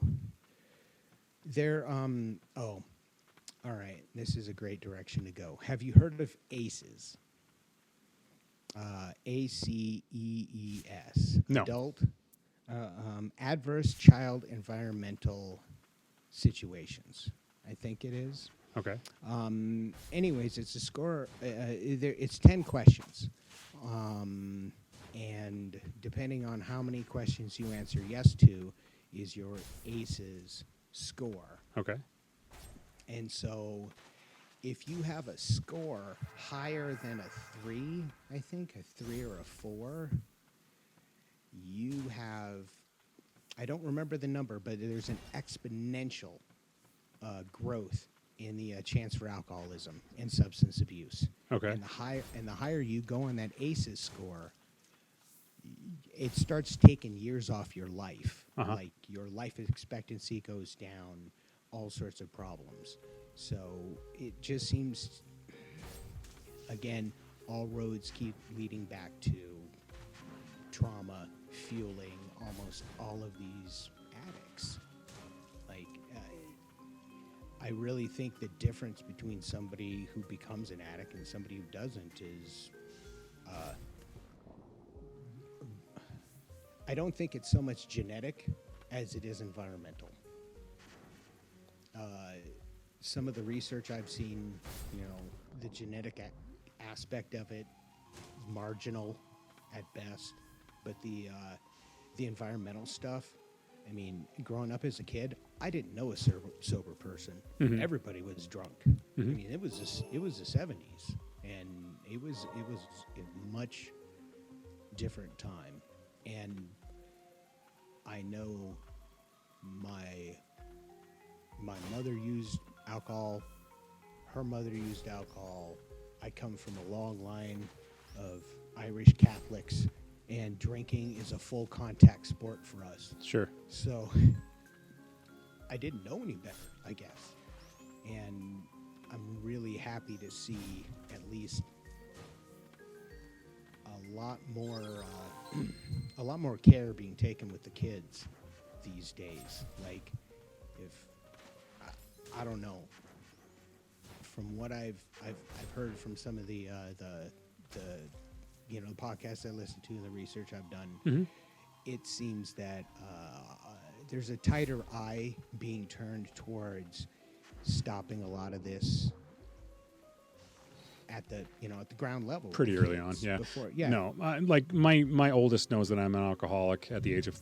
C: all right, this is a great direction to go. Have you heard of ACEs? ACEES.
A: No.
C: Adult Adverse Child Environmental Situations, I think it is.
A: Okay.
C: Anyways, it's a score. It's 10 questions. And depending on how many questions you answer yes to is your ACEs score.
A: Okay.
C: And so if you have a score higher than a 3, I think, a 3 or a 4, you have, I don't remember the number, but there's an exponential growth in the chance for alcoholism and substance abuse.
A: Okay.
C: And the higher you go on that ACEs score, it starts taking years off your life. Like your life expectancy goes down, all sorts of problems. So it just seems, again, all roads keep leading back to trauma fueling almost all of these addicts. Like, I really think the difference between somebody who becomes an addict and somebody who doesn't is, I don't think it's so much genetic as it is environmental. Some of the research I've seen, the genetic aspect of it, marginal at best, but the environmental stuff. I mean, growing up as a kid, I didn't know a sober person.
A: Mhm.
C: Everybody was drunk.
A: Mhm.
C: I mean, it was the 70s, and it was a much different time. And I know my mother used alcohol. Her mother used alcohol. I come from a long line of Irish Catholics, and drinking is a full contact sport for us.
A: Sure.
C: So I didn't know any better, I guess. And I'm really happy to see at least a lot more care being taken with the kids these days. Like, if I don't know, from what I've heard from some of the podcasts I listen to and the research I've done, it seems that there's a tighter eye being turned towards stopping a lot of this at the ground level.
A: Pretty early on, yeah.
C: Before, yeah.
A: No, like my oldest knows that I'm an alcoholic at the age of,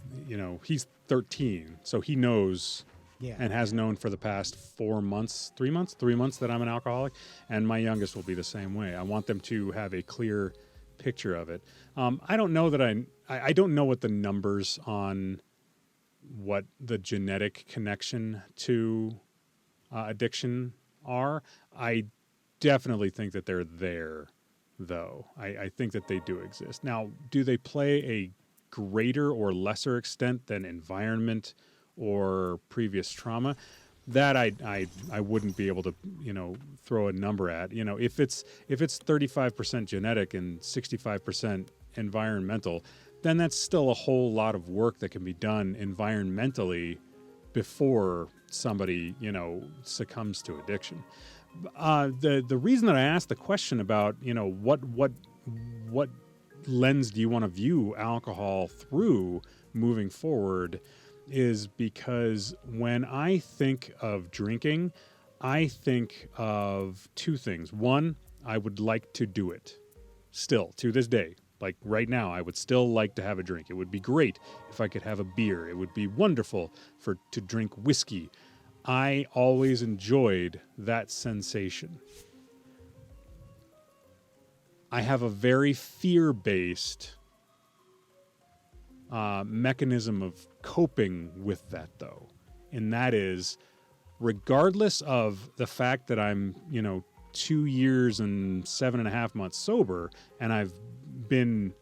A: he's 13, so he knows.
C: Yeah.
A: And has known for the past 3 months that I'm an alcoholic, and my youngest will be the same way. I want them to have a clear picture of it. I don't know that I don't know what the numbers on what the genetic connection to addiction are. I definitely think that they're there, though. I think that they do exist. Now, do they play a greater or lesser extent than environment or previous trauma? That I wouldn't be able to throw a number at. If it's 35% genetic and 65% environmental, then that's still a whole lot of work that can be done environmentally before somebody succumbs to addiction. The reason that I asked the question about what lens do you want to view alcohol through moving forward is because when I think of drinking, I think of two things. One, I would like to do it still to this day. Like right now, I would still like to have a drink. It would be great if I could have a beer. It would be wonderful to drink whiskey. I always enjoyed that sensation. I have a very fear-based mechanism of coping with that, though. And that is, regardless of the fact that I'm, 2 years and 7.5 months sober, and I've been,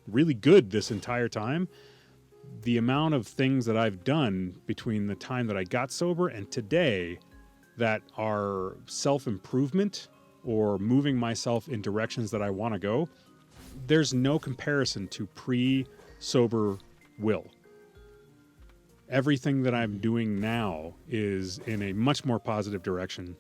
A: really good this entire time, the amount of things that I've done between the time that I got sober and today that are self-improvement or moving myself in directions that I want to go, there's no comparison to pre-sober Will. Everything that I'm doing now is in a much more positive direction.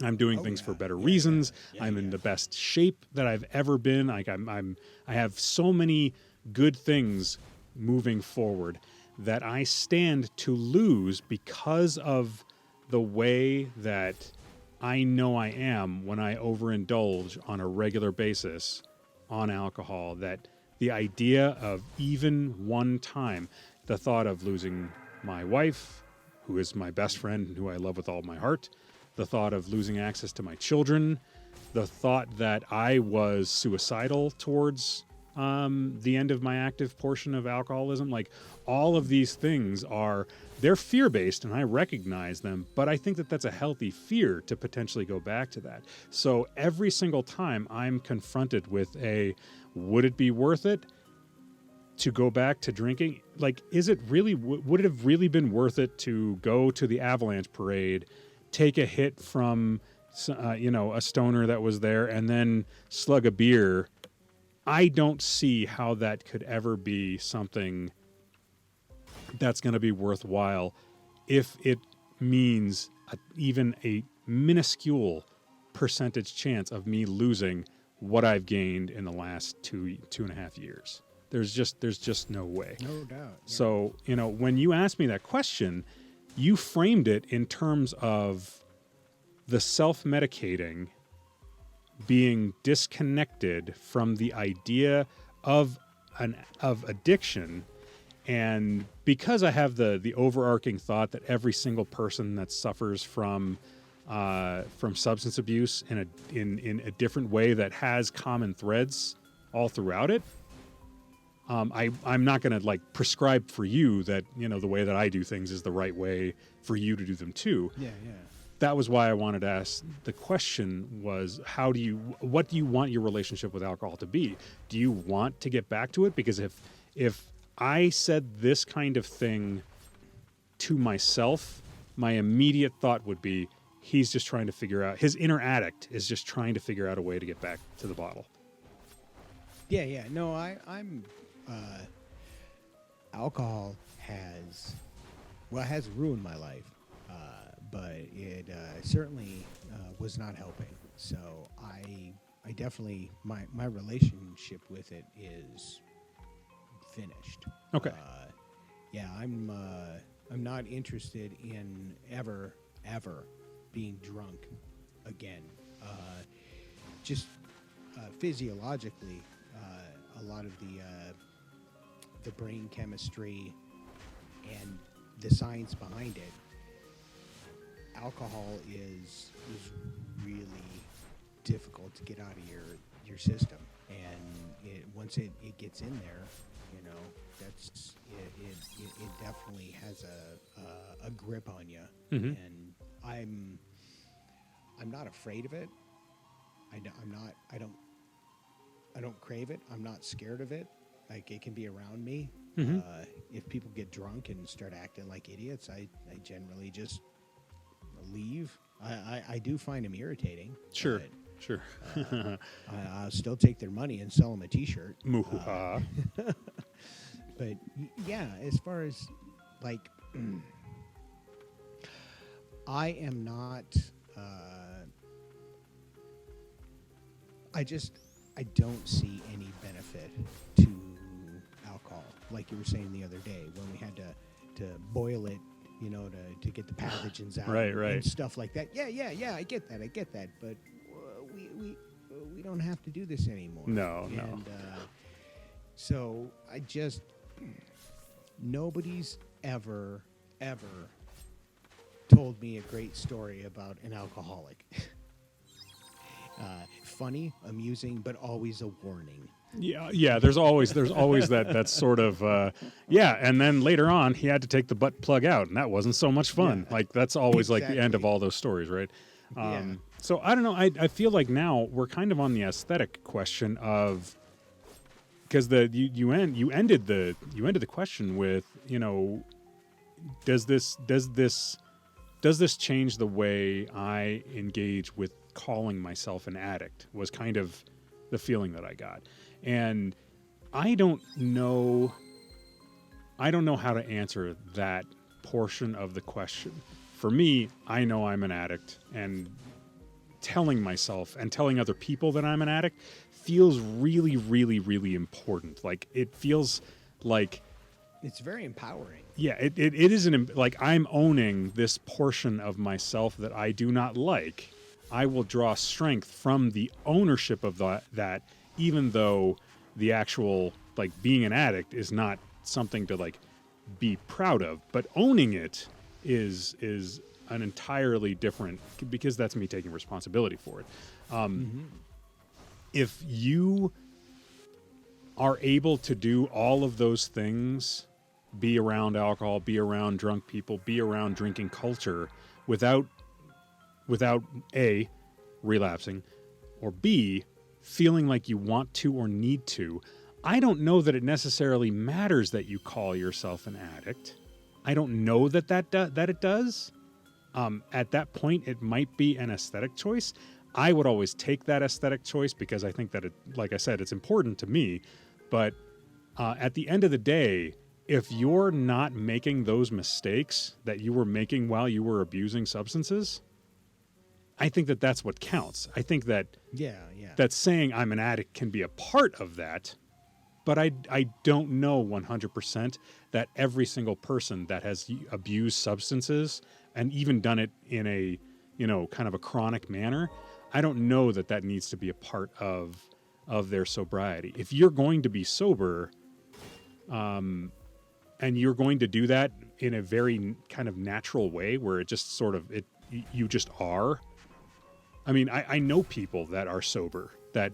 A: I'm doing things for better reasons. I'm in the best shape that I've ever been. Like I have so many good things moving forward that I stand to lose because of the way that I know I am when I overindulge on a regular basis on alcohol. That the idea of even one time, the thought of losing my wife, who is my best friend and who I love with all my heart, the thought of losing access to my children, the thought that I was suicidal towards the end of my active portion of alcoholism, like all of these things they're fear-based and I recognize them, but I think that that's a healthy fear to potentially go back to that. So every single time I'm confronted with would it be worth it to go back to drinking? Like, would it have really been worth it to go to the Avalanche parade, take a hit from, a stoner that was there and then slug a beer? I don't see how that could ever be something that's going to be worthwhile if it means even a minuscule percentage chance of me losing what I've gained in the last 2.5 years. There's just no way.
C: No doubt. Yeah.
A: So, when you asked me that question, you framed it in terms of the self-medicating being disconnected from the idea of addiction. And because I have the overarching thought that every single person that suffers from substance abuse in a different way that has common threads all throughout it, I'm not going to prescribe for you that the way that I do things is the right way for you to do them too.
C: Yeah.
A: That was why I wanted to ask the question was, what do you want your relationship with alcohol to be? Do you want to get back to it? Because if I said this kind of thing to myself, my immediate thought would be, he's just trying to figure out, his inner addict is just trying to figure out a way to get back to the bottle.
C: Yeah. No, I'm alcohol has ruined my life. But it certainly was not helping. So I definitely, my relationship with it is finished.
A: Okay.
C: I'm not interested in ever being drunk again. Just physiologically, a lot of the brain chemistry and the science behind it. Alcohol is really difficult to get out of your system, and once it gets in there, that's it definitely has a grip on you,
A: Mm-hmm.
C: and I'm not afraid of it. I don't crave it. I'm not scared of it. Like, it can be around me.
A: Mhm.
C: If people get drunk and start acting like idiots, I generally just leave. I do find them irritating.
A: Sure. Sure.
C: I'll still take their money and sell them a T-shirt.
A: Muhuha.
C: But yeah, as far as like, I am not. I don't see any benefit to alcohol, like you were saying the other day when we had to boil it, to get the pathogens out,
A: Right.
C: and stuff like that. Yeah. I get that, but we don't have to do this anymore.
A: No.
C: So nobody's ever told me a great story about an alcoholic. Funny, amusing, but always a warning.
A: Yeah. There's always that sort of and then later on he had to take the butt plug out, and that wasn't so much fun.
C: Yeah.
A: Like, that's always like the end of
C: Exactly.
A: all those stories, right?
C: Yeah.
A: So I don't know. I feel like now we're kind of on the aesthetic question of, because you ended the question with, does this change the way I engage with calling myself an addict, was kind of the feeling that I got. And I don't know how to answer that portion of the question. For me, I know I'm an addict, and telling myself and telling other people that I'm an addict feels really, really, really important. Like, it feels like,
C: It's very empowering.
A: yeah, it isn't like I'm owning this portion of myself that I do not like. I will draw strength from the ownership of that, even though the actual, like, being an addict is not something to, like, be proud of, but owning it is an entirely different, because that's me taking responsibility for it. If you are able to do all of those things, be around alcohol, be around drunk people, be around drinking culture without A, relapsing, or B, feeling like you want to or need to, I don't know that it necessarily matters that you call yourself an addict. I don't know that it does. At that point, it might be an aesthetic choice. I would always take that aesthetic choice because I think that it, like I said, it's important to me. But at the end of the day, if you're not making those mistakes that you were making while you were abusing substances, I think that that's what counts. I think that that saying I'm an addict can be a part of that, but I don't know 100% that every single person that has abused substances and even done it in a, kind of a chronic manner, I don't know that that needs to be a part of their sobriety. If you're going to be sober, and you're going to do that in a very kind of natural way where it just sort of, you just are. I mean, I know people that are sober that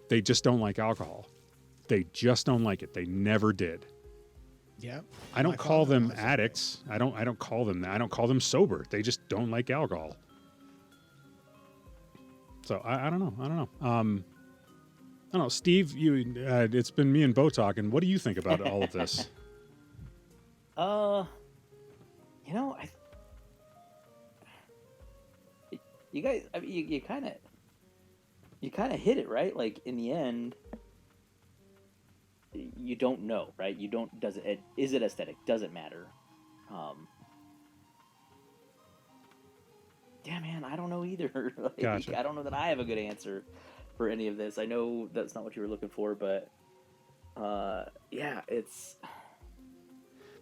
A: they just don't like alcohol. They just don't like it. They never did.
C: Yeah.
A: I don't
C: My
A: call
C: father
A: them
C: was that
A: addicts. I don't call them that. I don't call them sober. They just don't like alcohol. So I don't know. I don't know. Steve, it's been me and Bo talking. What do you think about all of this?
B: You guys, I mean, you kind of hit it, right? Like, in the end, you don't know, right? You don't. Is it aesthetic? Does it matter? Yeah, man, I don't know either. Like,
A: Gotcha.
B: I don't know that I have a good answer for any of this. I know that's not what you were looking for, but yeah,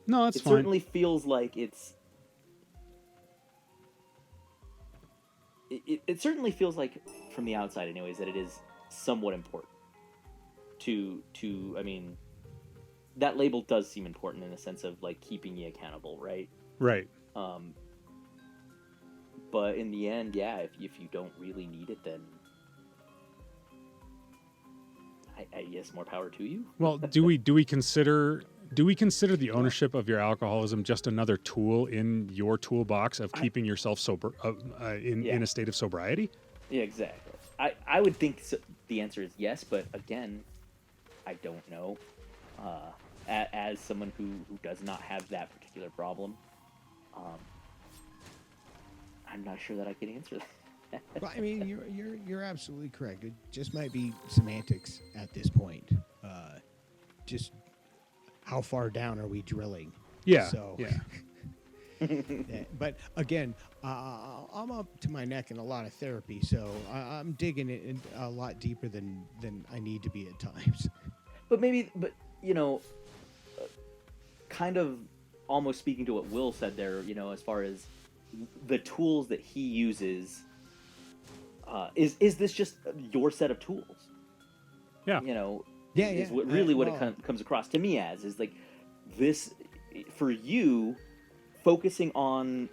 A: No, that's
B: it
A: fine.
B: certainly feels like it certainly feels like, from the outside anyways, that it is somewhat important to I mean, that label does seem important in the sense of, like, keeping you accountable, right?
A: Right.
B: But in the end, yeah, if you don't really need it, then I guess more power to you.
A: Well, do we consider Do we consider the ownership of your alcoholism just another tool in your toolbox of keeping yourself sober in a state of sobriety?
B: Yeah, exactly. I would think the answer is yes, but again, I don't know. As someone who does not have that particular problem, I'm not sure that I can answer that.
C: Well, I mean, you're absolutely correct. It just might be semantics at this point. Just how far down are we drilling?
A: Yeah.
C: So,
A: yeah.
C: But again, I'm up to my neck in a lot of therapy, so I'm digging it in a lot deeper than I need to be at times.
B: But you know, kind of almost speaking to what Will said there, you know, as far as the tools that he uses, is this just your set of tools?
A: Yeah.
B: You know,
C: Yeah,
B: is
C: yeah.
B: what really what
C: Well,
B: it comes across to me as is like this for you. Focusing on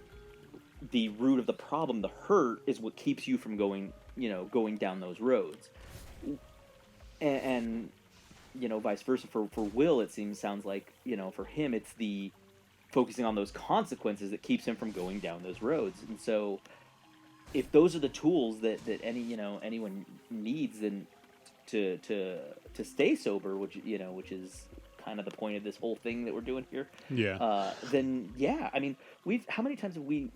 B: the root of the problem, the hurt, is what keeps you from going down those roads. And you know, vice versa for Will, sounds like, you know, for him, it's the focusing on those consequences that keeps him from going down those roads. And so, if those are the tools that anyone needs, then to stay sober, which is kind of the point of this whole thing that we're doing here.
A: Yeah.
B: Then yeah, I mean, how many times have we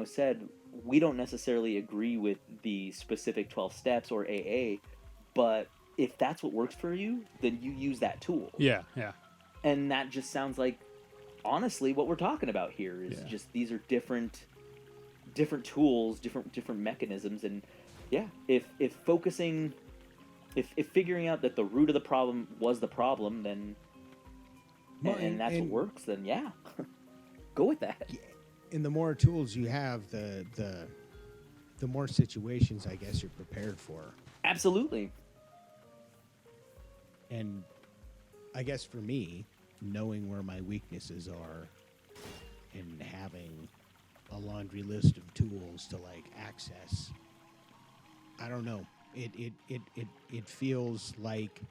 B: said we don't necessarily agree with the specific 12 steps or AA, but if that's what works for you, then you use that tool.
A: Yeah. Yeah.
B: And that just sounds like, honestly, what we're talking about here is just these are different tools, different mechanisms, and yeah, if focusing, if figuring out that the root of the problem was the problem, then and that's what works, then yeah, go with that.
C: And the more tools you have, the more situations I guess you're prepared for.
B: Absolutely.
C: And I guess for me, knowing where my weaknesses are and having a laundry list of tools to like access, I don't know. It feels like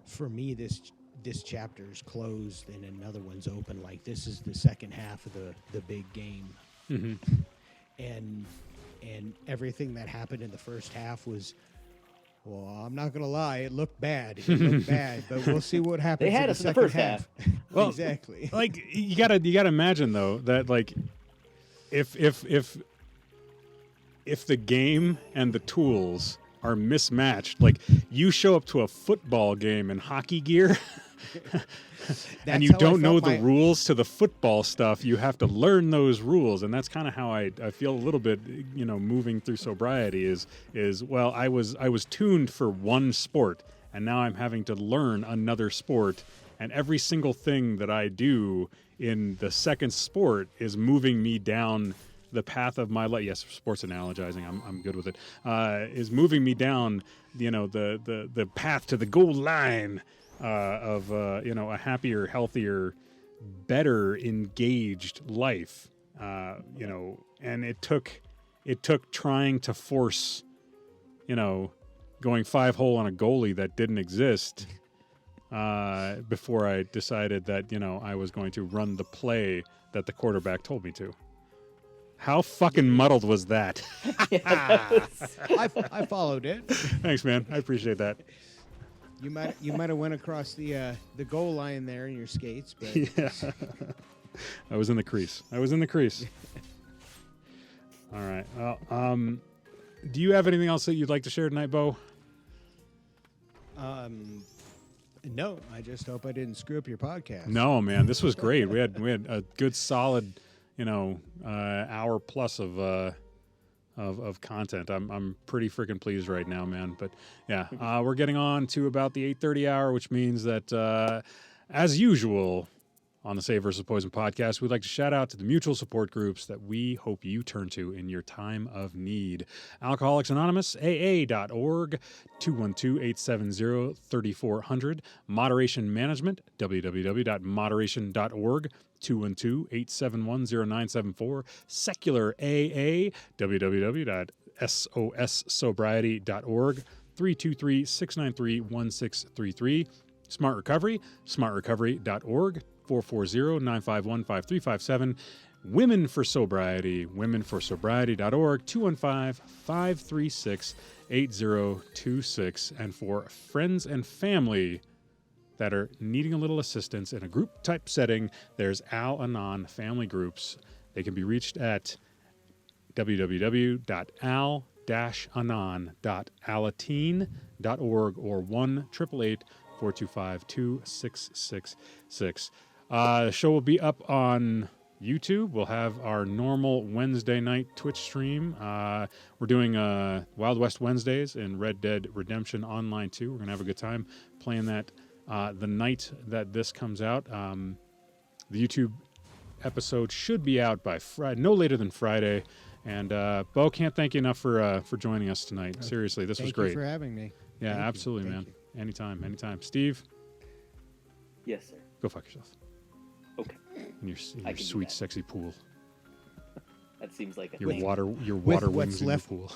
C: for me this chapter is closed and another one's open. Like this is the second half of the big game.
A: Mm-hmm.
C: And everything that happened in the first half was, well, I'm not gonna lie, it looked bad. It looked bad, but we'll see what happens.
B: They had
C: in
B: us
C: the
B: in the
C: second
B: first half.
A: Well,
C: exactly.
A: Like you gotta imagine though that like if the game and the tools are mismatched, like you show up to a football game in hockey gear and you don't know the rules to the football stuff, you have to learn those rules. And that's kind of how I feel a little bit, you know, moving through sobriety is well, I was tuned for one sport and now I'm having to learn another sport. And every single thing that I do in the second sport is moving me down the path of my life. Yes, sports analogizing. I'm good with it. Is moving me down, you know, the path to the goal line of you know, a happier, healthier, better engaged life. You know, and it took trying to force, you know, going 5-hole on a goalie that didn't exist. Before I decided that, you know, I was going to run the play that the quarterback told me to. How fucking muddled was that?
C: I followed it.
A: Thanks, man. I appreciate that.
C: You might have went across the goal line there in your skates, but
A: Yeah. I was in the crease. All right. Well, do you have anything else that you'd like to share tonight, Bo?
C: No, I just hope I didn't screw up your podcast.
A: No, man, this was great. We had a good solid, you know, hour plus of content. I'm pretty freaking pleased right now, man. But yeah, we're getting on to about the 8:30 hour, which means that as usual on the Save versus Poison podcast, we'd like to shout out to the mutual support groups that we hope you turn to in your time of need. Alcoholics Anonymous, AA.org, 212-870-3400. Moderation Management, www.moderation.org, 212-871-0974. Secular AA, www.sossobriety.org, 323-693-1633. Smart Recovery, smartrecovery.org, 440-951-5357. Women for Sobriety, womenforsobriety.org, 215-536-8026. And for friends and family that are needing a little assistance in a group type setting, there's Al-Anon family groups. They can be reached at www.al-anon.alateen.org or 1-888-425-2666. The show will be up on YouTube. We'll have our normal Wednesday night Twitch stream. We're doing Wild West Wednesdays in Red Dead Redemption Online 2. We're going to have a good time playing that the night that this comes out. The YouTube episode should be out by Friday, no later than Friday. And Bo, can't thank you enough for joining us tonight. Seriously, this was great.
C: Thank you for having me.
A: Yeah,
C: Thank
A: absolutely,
C: you.
A: man.
C: Thank
A: Anytime. Steve,
B: Yes, sir.
A: go fuck yourself.
B: Okay.
A: In your
B: I can do
A: sweet,
B: that.
A: sexy pool.
B: That seems like a
A: Your
B: thing
A: water
C: what's
A: wings in
C: left-
A: the pool.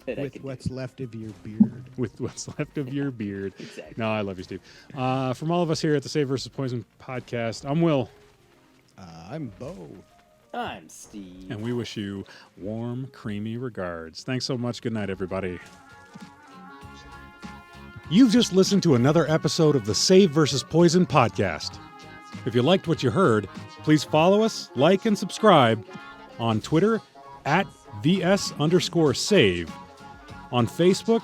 B: that I
C: With
B: can
C: what's left of your beard.
A: With what's left of your beard.
B: do. Exactly.
A: No, I love you, Steve. From all of us here at the Save vs. Poison podcast, I'm Will,
C: I'm Bo.
B: I'm Steve.
A: and we wish you warm, creamy regards. Thanks so much. Good night, everybody. You've just listened to another episode of the Save vs. Poison podcast. If you liked what you heard, please follow us, like, and subscribe on Twitter at @VS_save, on Facebook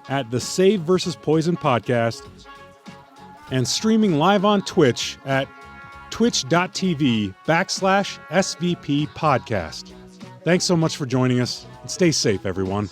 A: at the Save vs. Poison podcast, and streaming live on Twitch at twitch.tv/SVP podcast. Thanks so much for joining us, and stay safe, everyone.